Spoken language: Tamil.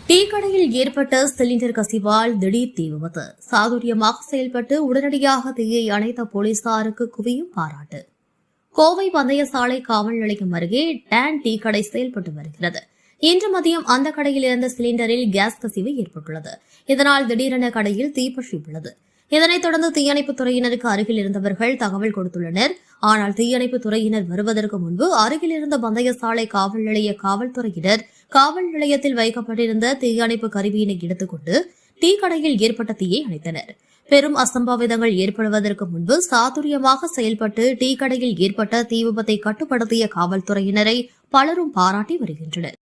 டீ கடையில் ஏற்பட்ட சிலிண்டர் கசிவால் திடீர் தீ விபத்து. சாதுரியமாக செயல்பட்டு உடனடியாக தீயை அணைத்த போலீசாருக்கு குவியும் பாராட்டு. கோவை பந்தயசாலை காவல் நிலையம் அருகே டான் டீ கடை செயல்பட்டு வருகிறது. இன்று மதியம் அந்த கடையில் இருந்த சிலிண்டரில் கேஸ் கசிவு ஏற்பட்டுள்ளது. இதனால் திடீரென கடையில் தீப்பற்றி உள்ளது. இதனைத் தொடர்ந்து தீயணைப்புத் துறையினருக்கு அருகில் இருந்தவர்கள் தகவல் கொடுத்துள்ளனர். ஆனால் தீயணைப்புத் துறையினர் வருவதற்கு முன்பு அருகில் இருந்த பந்தயசாலை காவல் நிலைய காவல்துறையினர் காவல் நிலையத்தில் வைக்கப்பட்டிருந்த தீயணைப்பு கருவியினை எடுத்துக்கொண்டு டீ கடையில் ஏற்பட்ட தீயை அணைத்தனர். பெரும் அசம்பாவிதங்கள் ஏற்படுவதற்கு முன்பு சாதுரியமாக செயல்பட்டு டீ கடையில் ஏற்பட்ட தீ விபத்தை கட்டுப்படுத்திய காவல்துறையினரை பலரும் பாராட்டி வருகின்றனர்.